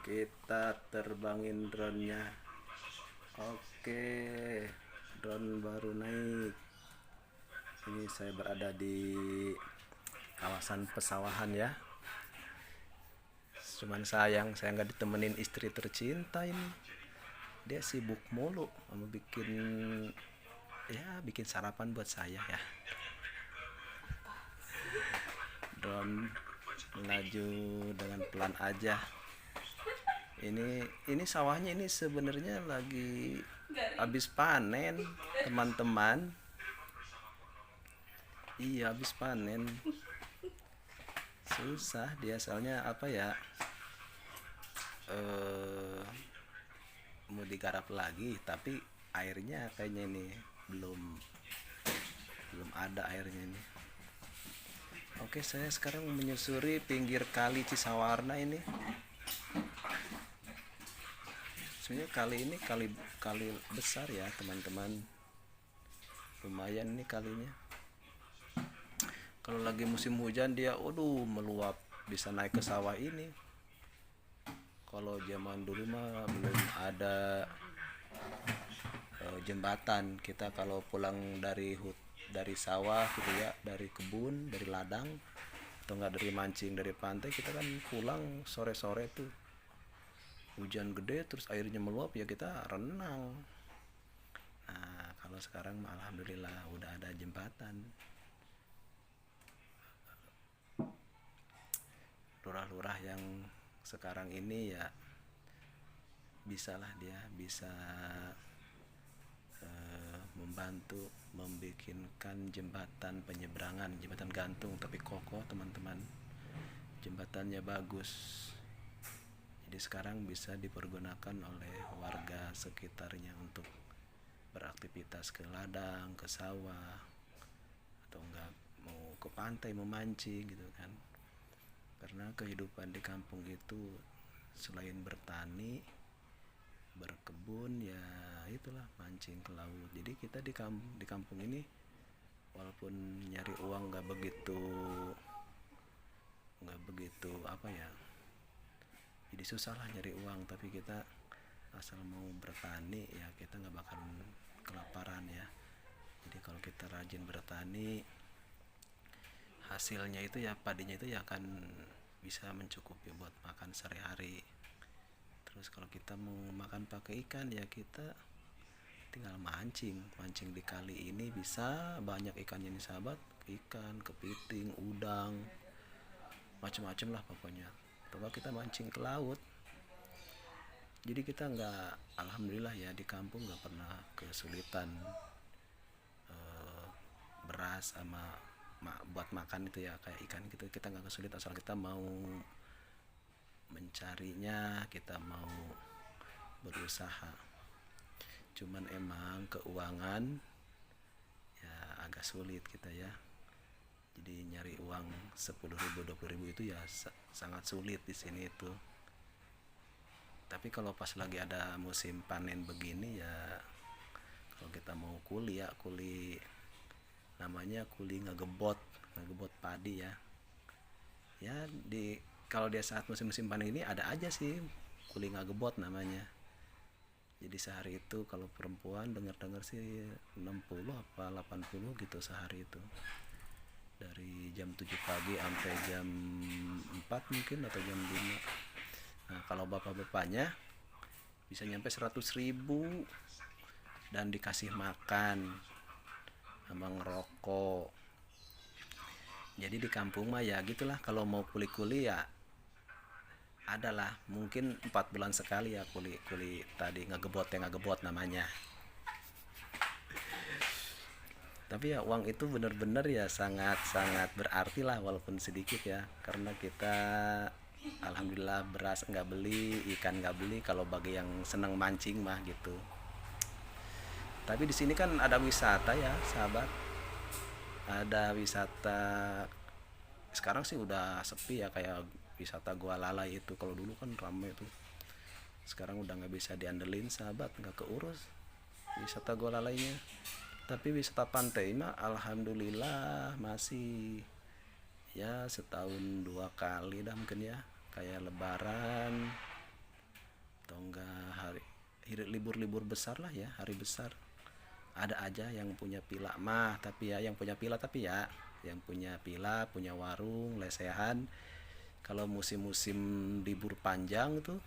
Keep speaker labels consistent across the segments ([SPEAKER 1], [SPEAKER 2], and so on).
[SPEAKER 1] Kita terbangin drone-nya. Oke, drone baru naik. Ini saya berada di kawasan pesawahan ya. Cuman sayang saya nggak ditemenin istri tercinta ini. Dia sibuk mulu mau bikin sarapan buat saya ya. Drone melaju dengan pelan aja. Ini sawahnya ini sebenarnya lagi habis panen, teman-teman. Iya, habis panen. Susah dia soalnya apa ya? Mau digarap lagi tapi airnya kayaknya ini belum ada airnya ini. Oke, saya sekarang menyusuri pinggir kali Cisawarna ini. Sebenarnya kali ini kali besar ya teman-teman, lumayan nih kalinya. Kalau lagi musim hujan dia meluap, bisa naik ke sawah ini. Kalau zaman dulu mah belum ada jembatan. Kita kalau pulang dari sawah gitu ya, dari kebun, dari ladang, atau enggak dari mancing dari pantai, kita kan pulang sore-sore tuh hujan gede terus airnya meluap ya kita renang. Nah kalau sekarang alhamdulillah udah ada jembatan. Lurah-lurah yang sekarang ini ya dia bisa membantu membikinkan jembatan penyeberangan, jembatan gantung tapi kokoh teman-teman. Jembatannya bagus, jadi sekarang bisa dipergunakan oleh warga sekitarnya untuk beraktivitas ke ladang, ke sawah, atau enggak mau ke pantai memancing gitu kan. Karena kehidupan di kampung itu selain bertani, berkebun, ya itulah mancing ke laut. Jadi kita di kampung ini walaupun nyari uang nggak begitu apa ya, jadi susah lah nyari uang, tapi kita asal mau bertani ya kita nggak bakal kelaparan ya. Jadi kalau kita rajin bertani, hasilnya itu ya padinya itu ya akan bisa mencukupi buat makan sehari-hari. Terus kalau kita mau makan pakai ikan ya kita tinggal mancing di kali ini, bisa banyak ikannya nih sahabat. Ikan, kepiting, udang, macam-macam lah pokoknya. Coba kita mancing ke laut. Jadi kita alhamdulillah ya di kampung nggak pernah kesulitan beras sama buat makan itu ya, kayak ikan gitu kita nggak kesulitan asal kita mau mencarinya, kita mau berusaha. Cuman emang keuangan ya agak sulit kita ya. Jadi nyari uang 10.000 20.000 itu ya sangat sulit di sini itu. Tapi kalau pas lagi ada musim panen begini ya, kalau kita mau kuli namanya kuli ngegebot padi ya. Ya kalau dia saat musim panen ini ada aja sih kuli ngegebot namanya. Jadi sehari itu kalau perempuan dengar sih 60 apa 80 gitu sehari itu. Dari jam 7 pagi sampai jam 4 mungkin atau jam 5. Nah kalau bapak-bapaknya bisa nyampe 100.000 dan dikasih makan sama ngerokok. Jadi di kampung mah ya gitulah, kalau mau kuli ya adalah mungkin 4 bulan sekali ya kuli tadi ngegebot namanya. Tapi ya uang itu benar-benar ya sangat berarti lah walaupun sedikit ya, karena kita alhamdulillah beras nggak beli, ikan nggak beli kalau bagi yang seneng mancing mah gitu. Tapi di sini kan ada wisata ya sahabat, ada wisata. Sekarang sih udah sepi ya, kayak wisata Gua Lalai itu. Kalau dulu kan ramai tuh, sekarang udah nggak bisa diandelin sahabat, nggak keurus wisata Gua Lalainya. Tapi wisata pantai mah alhamdulillah masih ya setahun 2 kali dah mungkin ya, kayak lebaran atau enggak libur-libur besar lah ya, hari besar. Ada aja yang punya pila mah, tapi ya yang punya pila, punya warung, lesehan. Kalau musim-musim libur panjang tuh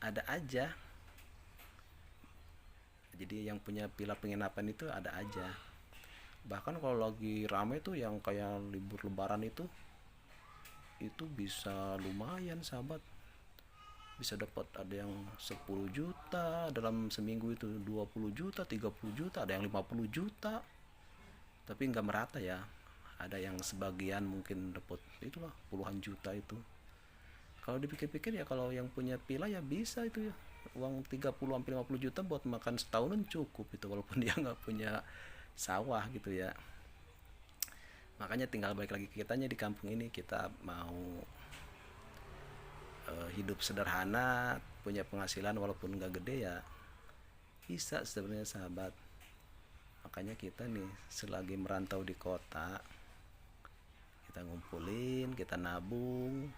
[SPEAKER 1] ada aja. Jadi yang punya pila penginapan itu ada aja. Bahkan kalau lagi rame tuh yang kayak libur lebaran itu bisa lumayan sahabat, bisa dapat ada yang 10 juta dalam seminggu, itu 20 juta, 30 juta, ada yang 50 juta. Tapi nggak merata ya, ada yang sebagian mungkin dapat itulah puluhan juta itu. Kalau dipikir-pikir ya, kalau yang punya pila ya bisa itu ya, uang 30 sampai 50 juta buat makan setahunan cukup itu, walaupun dia nggak punya sawah gitu ya. Makanya tinggal balik lagi ke kitanya di kampung ini, kita mau hidup sederhana, punya penghasilan walaupun nggak gede ya bisa sebenarnya sahabat. Makanya kita nih selagi merantau di kota, kita ngumpulin, kita nabung,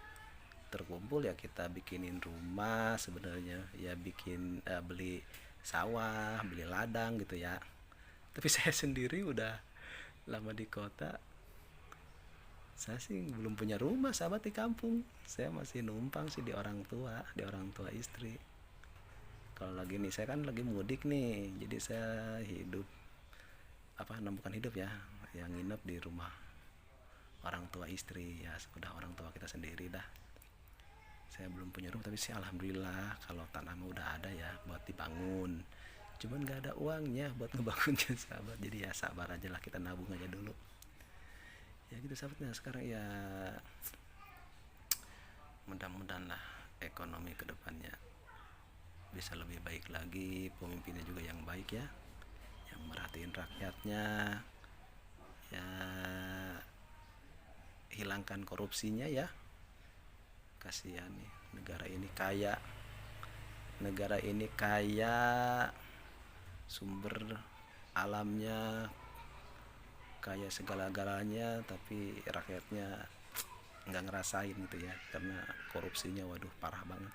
[SPEAKER 1] terkumpul ya kita bikinin rumah sebenarnya ya, bikin beli sawah, beli ladang gitu ya. Tapi saya sendiri udah lama di kota, saya sih belum punya rumah sahabat di kampung. Saya masih numpang sih di orang tua istri. Kalau lagi nih saya kan lagi mudik nih, jadi saya hidup bukan hidup ya, yang nginep di rumah orang tua istri ya, sudah orang tua kita sendiri dah. Saya belum punya rumah, tapi sih alhamdulillah kalau tanah mah udah ada ya buat dibangun. Cuman nggak ada uangnya buat ngebangunnya sahabat. Jadi ya sabar aja lah, kita nabung aja dulu. Ya gitu sahabatnya. Sekarang ya mudah-mudahan lah ekonomi kedepannya bisa lebih baik lagi, pemimpinnya juga yang baik ya, yang merhatiin rakyatnya ya, hilangkan korupsinya ya. Kasihan nih, negara ini kaya sumber alamnya, kaya segala-galanya, tapi rakyatnya nggak ngerasain gitu ya, karena korupsinya waduh parah banget.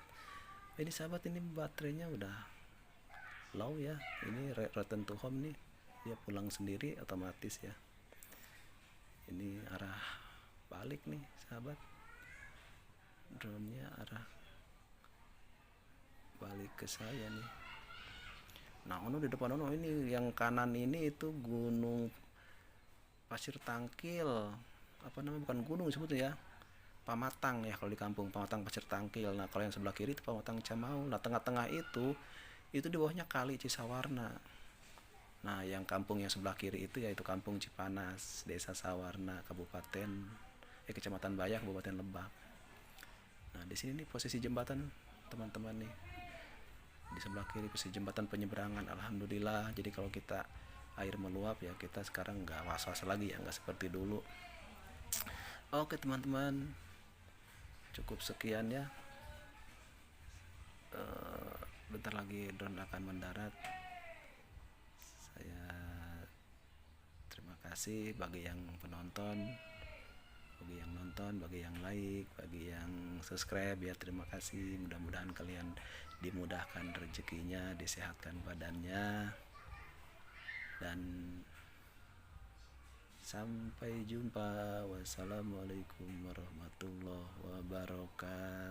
[SPEAKER 1] Ini sahabat, ini baterainya udah low ya, ini return to home nih, dia pulang sendiri otomatis ya. Ini arah balik nih sahabat, drone-nya arah balik ke saya nih. Nah ono di depan ono ini yang kanan ini itu gunung Pasir Tangkil, apa namanya, bukan gunung sebutnya ya, Pamatang ya kalau di kampung, Pamatang Pasir Tangkil. Nah kalau yang sebelah kiri itu Pamatang Camau. Nah tengah-tengah itu di bawahnya Kali Cisawarna. Nah yang kampung yang sebelah kiri itu yaitu Kampung Cipanas, Desa Sawarna, Kecamatan Bayah, Kabupaten Lebak. Nah di sini nih posisi jembatan teman-teman nih, di sebelah kiri posisi jembatan penyeberangan. Alhamdulillah, jadi kalau kita air meluap ya kita sekarang nggak was-was lagi ya, nggak seperti dulu. Oke teman-teman, cukup sekian ya. Bentar lagi drone akan mendarat. Saya terima kasih bagi yang penonton, bagi yang nonton, bagi yang like, bagi yang subscribe ya, terima kasih. Mudah-mudahan kalian dimudahkan rezekinya, disehatkan badannya, dan sampai jumpa. Wassalamualaikum warahmatullahi wabarakatuh.